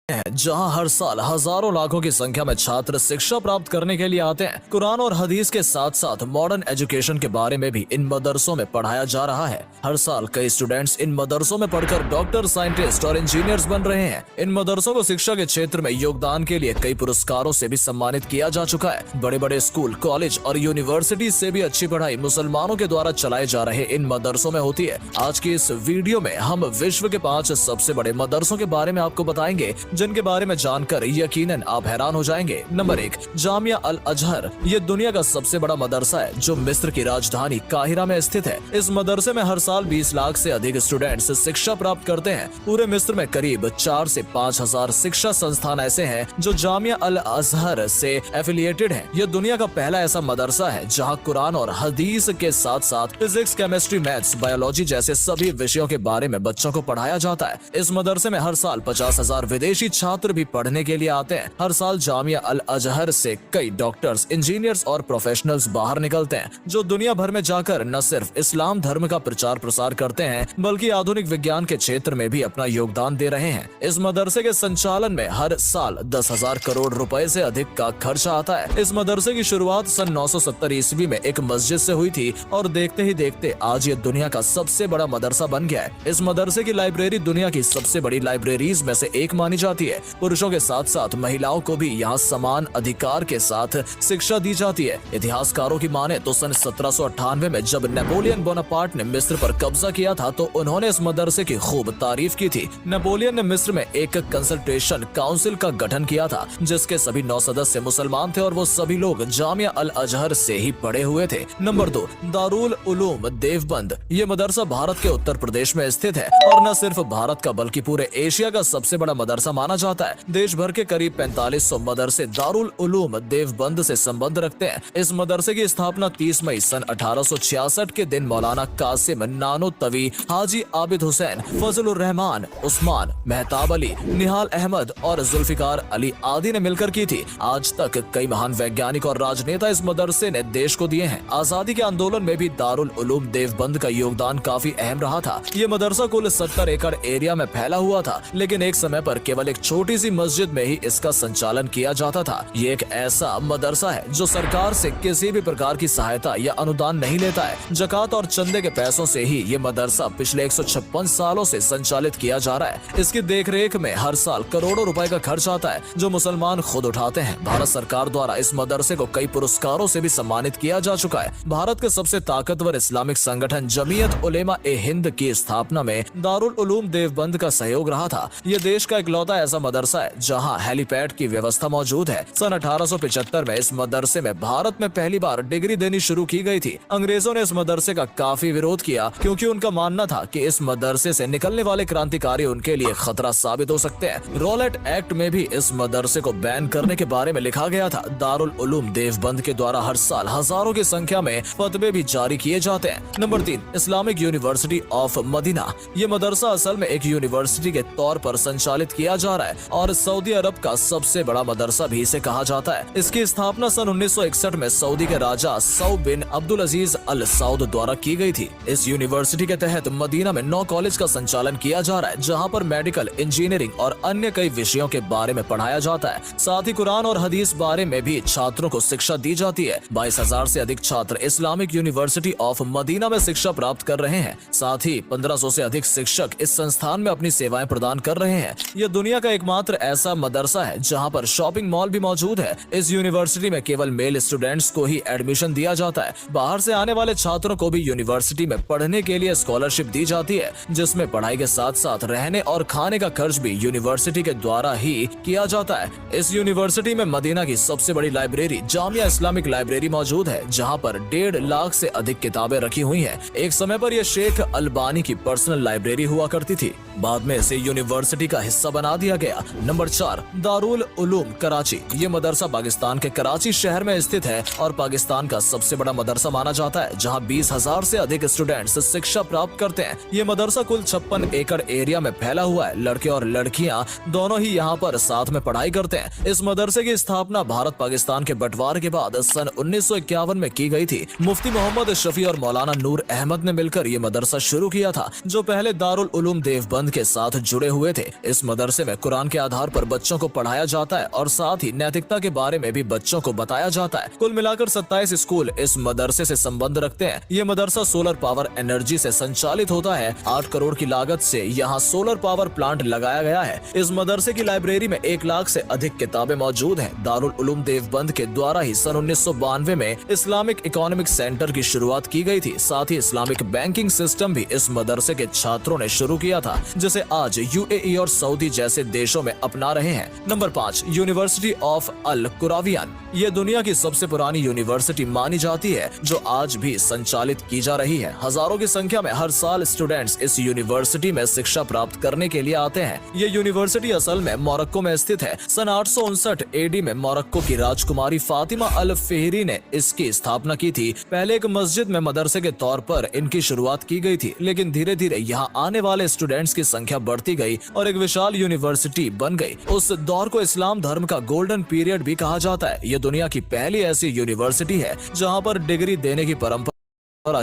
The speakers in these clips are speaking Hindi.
जहां हर साल हजारों लाखों की संख्या में छात्र शिक्षा प्राप्त करने के लिए आते हैं। कुरान और हदीस के साथ साथ मॉडर्न एजुकेशन के बारे में भी इन मदरसों में पढ़ाया जा रहा है। हर साल कई स्टूडेंट्स इन मदरसों में पढ़कर डॉक्टर, साइंटिस्ट और इंजीनियर्स बन रहे हैं। इन मदरसों को शिक्षा के क्षेत्र में योगदान के लिए कई पुरस्कारों से भी सम्मानित किया जा चुका है। बड़े बड़े स्कूल, कॉलेज और यूनिवर्सिटी से भी अच्छी पढ़ाई मुसलमानों के द्वारा चलाए जा रहे इन मदरसों में होती है। आज की इस वीडियो में हम विश्व के 5 सबसे बड़े मदरसों के बारे में आपको बताएंगे, जिनके बारे में जानकर यकीनन आप हैरान हो जाएंगे। नंबर 1, जामिया अल अजहर। ये दुनिया का सबसे बड़ा मदरसा है जो मिस्र की राजधानी काहिरा में स्थित है। इस मदरसे में हर साल 20 लाख से अधिक स्टूडेंट्स शिक्षा प्राप्त करते हैं। पूरे मिस्र में करीब 4 से 5 हजार शिक्षा संस्थान ऐसे हैं जो जामिया अल अजहर से एफिलिएटेड हैं। यह दुनिया का पहला ऐसा मदरसा है जहां कुरान और हदीस के साथ साथ फिजिक्स, केमिस्ट्री, मैथ्स, बायोलॉजी जैसे सभी विषयों के बारे में बच्चों को पढ़ाया जाता है। इस मदरसे में हर साल 50,000 विदेशी छात्र भी पढ़ने के लिए आते हैं। हर साल जामिया अल अजहर से कई डॉक्टर्स, इंजीनियर्स और प्रोफेशनल्स बाहर निकलते हैं जो दुनिया भर में जाकर न सिर्फ इस्लाम धर्म का प्रचार प्रसार करते हैं बल्कि आधुनिक विज्ञान के क्षेत्र में भी अपना योगदान दे रहे हैं। इस मदरसे के संचालन में हर साल 10,000 करोड़ रुपए से अधिक का खर्चा आता है। इस मदरसे की शुरुआत सन 970 ईस्वी में एक मस्जिद से हुई थी और देखते ही देखते आज ये दुनिया का सबसे बड़ा मदरसा बन गया है। इस मदरसे की लाइब्रेरी दुनिया की सबसे बड़ी लाइब्रेरीज में से एक मानी जाती है। पुरुषों के साथ साथ महिलाओं को भी यहाँ समान अधिकार के साथ शिक्षा दी जाती है। इतिहासकारों की माने तो सन 1798 में जब नेपोलियन बोनापार्ट ने मिस्र पर कब्जा किया था तो उन्होंने इस मदरसे की खूब तारीफ की थी। नेपोलियन ने मिस्र में एक कंसल्टेशन काउंसिल का गठन किया था जिसके सभी 9 सदस्य मुसलमान थे और वो सभी लोग जामिया अल अजहर से ही पढ़े हुए थे। नंबर 2, दारुल उलूम देवबंद। ये मदरसा भारत के उत्तर प्रदेश में स्थित है और न सिर्फ भारत का बल्कि पूरे एशिया का सबसे बड़ा मदरसा माना जाता है। देश भर के करीब 4500 मदरसे दारुल उलूम देवबंद से संबंध रखते हैं। इस मदरसे की स्थापना 30 मई सन 1866 के दिन मौलाना कासिम नानोतवी, हाजी आबिद हुसैन, फजलुर रहमान, उस्मान, मेहताब अली, निहाल अहमद और जुल्फिकार अली आदि ने मिलकर की थी। आज तक कई महान वैज्ञानिक और राजनेता इस मदरसे ने देश को दिए हैं। आजादी के आंदोलन में भी दारुल उलूम देवबंद का योगदान काफी अहम रहा था। ये मदरसा कुल 70 एकड़ एरिया में फैला हुआ था, लेकिन एक समय पर केवल एक छोटी सी मस्जिद में ही इसका संचालन किया जाता था। ये एक ऐसा मदरसा है जो सरकार से किसी भी प्रकार की सहायता या अनुदान नहीं लेता है। जकात और चंदे के पैसों से ही ये मदरसा पिछले 156 सालों से संचालित किया जा रहा है। इसकी देखरेख में हर साल करोड़ों रुपए का खर्च आता है जो मुसलमान खुद उठाते हैं। भारत सरकार द्वारा इस मदरसे को कई पुरस्कारों से भी सम्मानित किया जा चुका है। भारत के सबसे ताकतवर इस्लामिक संगठन जमीयत उलेमा ए हिंद की स्थापना में दारुल उलूम देवबंद का सहयोग रहा था। ये देश का इकलौता ऐसा मदरसा है जहां हेलीपैड की व्यवस्था मौजूद है। सन 1875 में इस मदरसे में भारत में पहली बार डिग्री देनी शुरू की गई थी। अंग्रेजों ने इस मदरसे का काफी विरोध किया क्योंकि उनका मानना था कि इस मदरसे से निकलने वाले क्रांतिकारी उनके लिए खतरा साबित हो सकते हैं। रॉलेट एक्ट में भी इस मदरसे को बैन करने के बारे में लिखा गया था। दारुल उलूम देवबंद के द्वारा हर साल हजारों की संख्या में फतवे भी जारी किए जाते हैं। Number 3, Islamic university of Medina. ये मदरसा असल में एक यूनिवर्सिटी के तौर पर संचालित किया जा रहा है और सऊदी अरब का सबसे बड़ा मदरसा भी इसे कहा जाता है। इसकी स्थापना सन 1961 में सऊदी के राजा सऊद बिन अब्दुल अजीज अल सऊद द्वारा की गई थी। इस यूनिवर्सिटी के तहत मदीना में 9 कॉलेज का संचालन किया जा रहा है जहां पर मेडिकल, इंजीनियरिंग और अन्य कई विषयों के बारे में पढ़ाया जाता है। साथ ही कुरान और हदीस बारे में भी छात्रों को शिक्षा दी जाती है। 22,000 से अधिक छात्र इस्लामिक यूनिवर्सिटी ऑफ मदीना में शिक्षा प्राप्त कर रहे हैं। साथ ही 1500 से अधिक शिक्षक इस संस्थान में अपनी सेवाएं प्रदान कर रहे हैं। यह दुनिया का एकमात्र ऐसा मदरसा है जहां पर शॉपिंग मॉल भी मौजूद है। इस यूनिवर्सिटी में केवल मेल स्टूडेंट्स को ही एडमिशन दिया जाता है। बाहर से आने वाले छात्रों को भी यूनिवर्सिटी में पढ़ने के लिए स्कॉलरशिप दी जाती है, जिसमें पढ़ाई के साथ साथ रहने और खाने का खर्च भी यूनिवर्सिटी के द्वारा ही किया जाता है। इस यूनिवर्सिटी में मदीना की सबसे बड़ी लाइब्रेरी जामिया इस्लामिक लाइब्रेरी मौजूद है जहाँ पर 1.5 लाख से अधिक किताबें रखी हुई है। एक समय पर यह शेख अलबानी की पर्सनल लाइब्रेरी हुआ करती थी। बाद में इसे यूनिवर्सिटी का हिस्सा बना दिया गया। नंबर 4, दारुल उलूम कराची। ये मदरसा पाकिस्तान के कराची शहर में स्थित है और पाकिस्तान का सबसे बड़ा मदरसा माना जाता है जहां 20,000 से अधिक स्टूडेंट्स शिक्षा प्राप्त करते हैं। ये मदरसा कुल 56 एकड़ एरिया में फैला हुआ है। लड़के और लड़कियां दोनों ही यहाँ पर साथ में पढ़ाई करते हैं। इस मदरसे की स्थापना भारत पाकिस्तान के बंटवारे के बाद सन 1951 में की गई थी। मुफ्ती मोहम्मद शफी और मौलाना नूर अहमद ने मिलकर ये मदरसा शुरू किया था जो पहले दारुल उलूम देवबंद के साथ जुड़े हुए थे। इस मदरसे में में कुरान के आधार पर बच्चों को पढ़ाया जाता है और साथ ही नैतिकता के बारे में भी बच्चों को बताया जाता है। कुल मिलाकर 27 स्कूल इस मदरसे से संबंध रखते हैं। ये मदरसा सोलर पावर एनर्जी से संचालित होता है। 8 करोड़ की लागत से यहाँ सोलर पावर प्लांट लगाया गया है। इस मदरसे की लाइब्रेरी में 1 लाख से अधिक किताबें मौजूद हैं। दारुल उलूम देवबंद के द्वारा ही सन 1992 में इस्लामिक इकोनॉमिक सेंटर की शुरुआत की गई थी। साथ ही इस्लामिक बैंकिंग सिस्टम भी इस मदरसे के छात्रों ने शुरू किया था, जिसे आज यूएई और सऊदी जैसे देशों में अपना रहे हैं। नंबर 5, यूनिवर्सिटी ऑफ अल कुरावियान। ये दुनिया की सबसे पुरानी यूनिवर्सिटी मानी जाती है, जो आज भी संचालित की जा रही है। हजारों की संख्या में हर साल स्टूडेंट्स इस यूनिवर्सिटी में शिक्षा प्राप्त करने के लिए आते हैं। ये यूनिवर्सिटी असल में मोरक्को में स्थित है। सन 859 एडी में मोरक्को की राजकुमारी फातिमा अल फेहरी ने इसकी स्थापना की थी। पहले एक मस्जिद में मदरसे के तौर पर इनकी शुरुआत की गई थी, लेकिन धीरे धीरे यहाँ आने वाले स्टूडेंट्स की संख्या बढ़ती गई और एक विशाल यूनिवर्सिटी बन गई। उस दौर को इस्लाम धर्म का गोल्डन पीरियड भी कहा जाता है। ये दुनिया की पहली ऐसी यूनिवर्सिटी है जहाँ पर डिग्री देने की परंपरा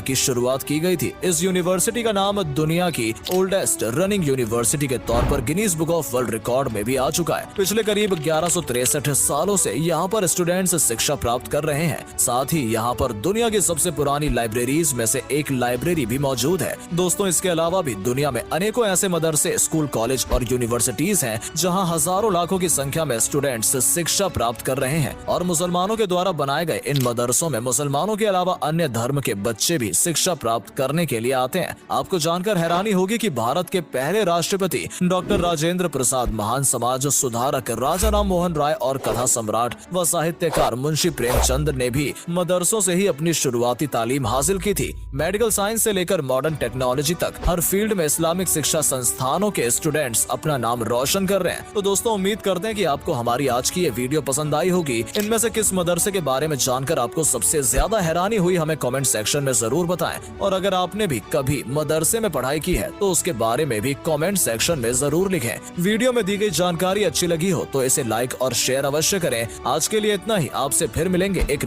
की शुरुआत की गई थी। इस यूनिवर्सिटी का नाम दुनिया की ओल्डेस्ट रनिंग यूनिवर्सिटी के तौर पर Guinness book of world record में भी आ चुका है। पिछले करीब 1163 सालों से यहाँ पर स्टूडेंट्स शिक्षा प्राप्त कर रहे हैं। साथ ही यहाँ पर दुनिया की सबसे पुरानी लाइब्रेरीज में से एक लाइब्रेरी भी मौजूद है। दोस्तों, इसके अलावा भी दुनिया में अनेकों ऐसे मदरसे, स्कूल, कॉलेज और यूनिवर्सिटीज हैं जहाँ हजारों लाखों की संख्या में स्टूडेंट्स शिक्षा प्राप्त कर रहे हैं। और मुसलमानों के द्वारा बनाए गए इन मदरसों में मुसलमानों के अलावा अन्य धर्म के बच्चे भी शिक्षा प्राप्त करने के लिए आते हैं। आपको जानकर हैरानी होगी कि भारत के पहले राष्ट्रपति डॉक्टर राजेंद्र प्रसाद, महान समाज सुधारक राजा राम मोहन राय और कथा सम्राट व साहित्यकार मुंशी प्रेमचंद ने भी मदरसों से ही अपनी शुरुआती तालीम हासिल की थी। मेडिकल साइंस से लेकर मॉडर्न टेक्नोलॉजी तक हर फील्ड में इस्लामिक शिक्षा संस्थानों के स्टूडेंट्स अपना नाम रोशन कर रहे हैं। तो दोस्तों, उम्मीद करते हैं कि आपको हमारी आज की ये वीडियो पसंद आई होगी। इनमें से किस मदरसे के बारे में जानकर आपको सबसे ज्यादा हैरानी हुई, हमें कमेंट सेक्शन में जरूर बताएं। और अगर आपने भी कभी मदरसे में पढ़ाई की है तो उसके बारे में भी कमेंट सेक्शन में जरूर लिखें। वीडियो में दी गई जानकारी अच्छी लगी हो तो इसे लाइक और शेयर अवश्य करें। आज के लिए इतना ही। आपसे फिर मिलेंगे एक